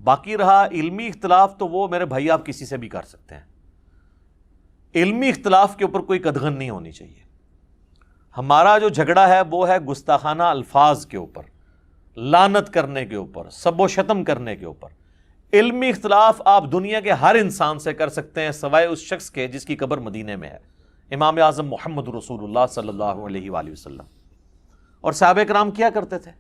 باقی رہا علمی اختلاف، تو وہ میرے بھائی آپ کسی سے بھی کر سکتے ہیں. علمی اختلاف کے اوپر کوئی قدغن نہیں ہونی چاہیے. ہمارا جو جھگڑا ہے وہ ہے گستاخانہ الفاظ کے اوپر، لعنت کرنے کے اوپر، سب و شتم کرنے کے اوپر. علمی اختلاف آپ دنیا کے ہر انسان سے کر سکتے ہیں سوائے اس شخص کے جس کی قبر مدینے میں ہے، امام اعظم محمد رسول اللہ صلی اللہ علیہ وآلہ وسلم. اور صحابہ کرام کیا کرتے تھے؟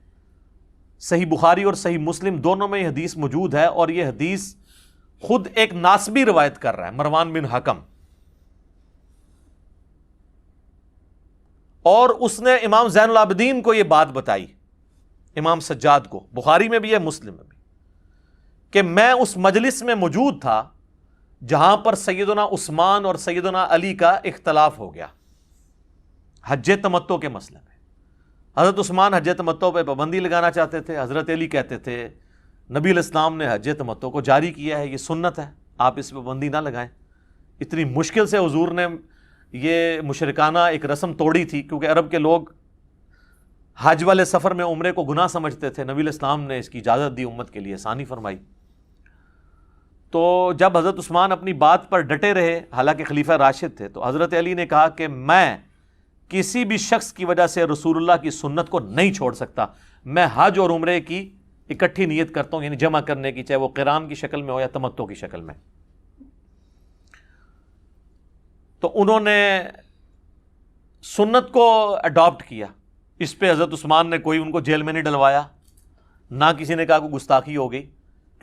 صحیح بخاری اور صحیح مسلم دونوں میں یہ حدیث موجود ہے، اور یہ حدیث خود ایک ناسبی روایت کر رہا ہے، مروان بن حکم، اور اس نے امام زین العابدین کو یہ بات بتائی، امام سجاد کو، بخاری میں بھی ہے مسلم میں بھی، کہ میں اس مجلس میں موجود تھا جہاں پر سیدنا عثمان اور سیدنا علی کا اختلاف ہو گیا حج تمتع کے مسئلے میں. حضرت عثمان حج تمتع پہ پابندی لگانا چاہتے تھے، حضرت علی کہتے تھے نبی علیہ السلام نے حج تمتع کو جاری کیا ہے، یہ سنت ہے، آپ اس پہ پابندی نہ لگائیں. اتنی مشکل سے حضور نے یہ مشرکانہ ایک رسم توڑی تھی، کیونکہ عرب کے لوگ حج والے سفر میں عمرے کو گناہ سمجھتے تھے. نبی علیہ السلام نے اس کی اجازت دی، امت کے لیے آسانی فرمائی. تو جب حضرت عثمان اپنی بات پر ڈٹے رہے، حالانکہ خلیفہ راشد تھے، تو حضرت علی نے کہا کہ میں کسی بھی شخص کی وجہ سے رسول اللہ کی سنت کو نہیں چھوڑ سکتا. میں حج اور عمرے کی اکٹھی نیت کرتا ہوں، یعنی جمع کرنے کی، چاہے وہ قران کی شکل میں ہو یا تمتع کی شکل میں. تو انہوں نے سنت کو اڈاپٹ کیا. اس پہ حضرت عثمان نے کوئی ان کو جیل میں نہیں ڈلوایا، نہ کسی نے کہا کوئی گستاخی ہو گئی،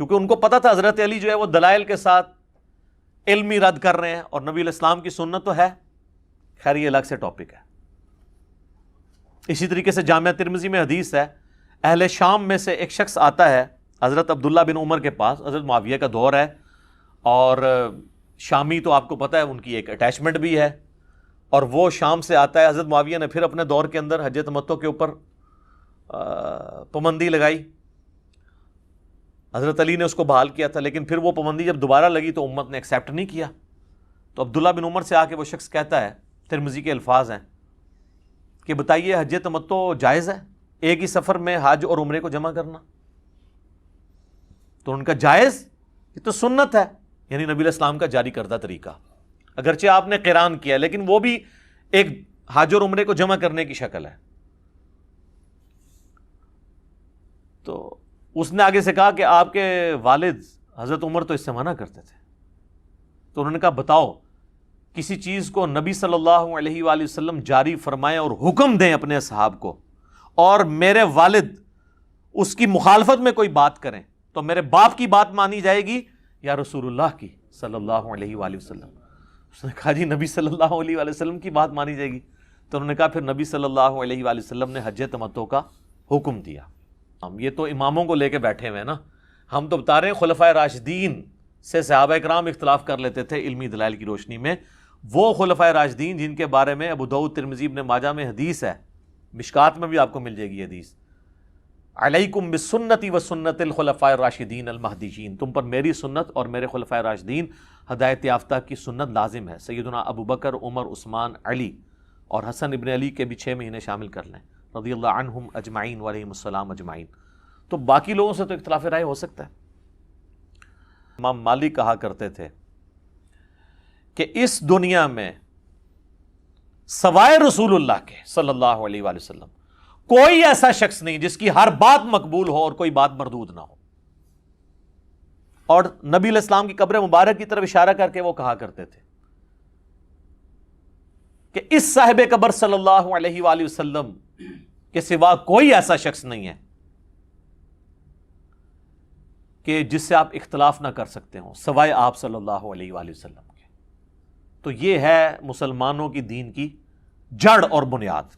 کیونکہ ان کو پتا تھا حضرت علی جو ہے وہ دلائل کے ساتھ علمی رد کر رہے ہیں، اور نبی علیہ السلام کی سنت تو ہے. خیر یہ الگ سے ٹاپک ہے. اسی طریقے سے جامعہ ترمذی میں حدیث ہے، اہل شام میں سے ایک شخص آتا ہے حضرت عبداللہ بن عمر کے پاس، حضرت معاویہ کا دور ہے، اور شامی تو آپ کو پتہ ہے ان کی ایک اٹیچمنٹ بھی ہے، اور وہ شام سے آتا ہے. حضرت معاویہ نے پھر اپنے دور کے اندر حج تمتع کے اوپر پابندی لگائی. حضرت علی نے اس کو بحال کیا تھا، لیکن پھر وہ پابندی جب دوبارہ لگی تو امت نے ایکسیپٹ نہیں کیا. تو عبداللہ بن عمر سے آ کے وہ شخص کہتا ہے، ترمذی کے الفاظ ہیں کہ بتائیے حج تمتع جائز ہے، ایک ہی سفر میں حج اور عمرے کو جمع کرنا؟ تو ان کا جائز، یہ تو سنت ہے، یعنی نبی علیہ السلام کا جاری کردہ طریقہ. اگرچہ آپ نے قران کیا لیکن وہ بھی ایک حج اور عمرے کو جمع کرنے کی شکل ہے. تو اس نے آگے سے کہا کہ آپ کے والد حضرت عمر تو اس سے منع کرتے تھے. تو انہوں نے کہا بتاؤ کسی چیز کو نبی صلی اللہ علیہ وآلہ وسلم جاری فرمائیں اور حکم دیں اپنے اصحاب کو، اور میرے والد اس کی مخالفت میں کوئی بات کریں، تو میرے باپ کی بات مانی جائے گی یا رسول اللہ کی صلی اللہ علیہ وآلہ وسلم؟ اس نے کہا جی نبی صلی اللہ علیہ وآلہ وسلم کی بات مانی جائے گی. تو انہوں نے کہا پھر نبی صلی اللہ علیہ وآلہ وسلم نے حج تمتع کا حکم دیا. ہم یہ تو اماموں کو لے کے بیٹھے ہوئے ہیں نا، ہم تو بتا رہے ہیں خلفائے راشدین سے صحابہ کرام اختلاف کر لیتے تھے علمی دلائل کی روشنی میں. وہ خلفائے راشدین جن کے بارے میں ابو داؤد، ترمذی، ابن ماجہ میں حدیث ہے، مشکات میں بھی آپ کو مل جائے گی حدیث، علیکم بسنتی و سنت الخلفاء الراشدین المہدیین، تم پر میری سنت اور میرے خلفائے راشدین ہدایت یافتہ کی سنت لازم ہے. سیدنا ابو بکر، عمر، عثمان، علی اور حسن ابن علی کے بھی 6 مہینے شامل کر لیں، رضی اللہ عنہم اجمعین وعلیہم السلام اجمعین. تو باقی لوگوں سے تو اختلاف رائے ہو سکتا ہے. امام مالک کہا کرتے تھے کہ اس دنیا میں سوائے رسول اللہ کے صلی اللہ علیہ وآلہ وسلم کوئی ایسا شخص نہیں جس کی ہر بات مقبول ہو اور کوئی بات مردود نہ ہو. اور نبی علیہ السلام کی قبر مبارک کی طرف اشارہ کر کے وہ کہا کرتے تھے کہ اس صاحب قبر صلی اللہ علیہ وآلہ وسلم کے سوا کوئی ایسا شخص نہیں ہے کہ جس سے آپ اختلاف نہ کر سکتے ہوں سوائے آپ صلی اللہ علیہ وآلہ وسلم کے. تو یہ ہے مسلمانوں کی دین کی جڑ اور بنیاد.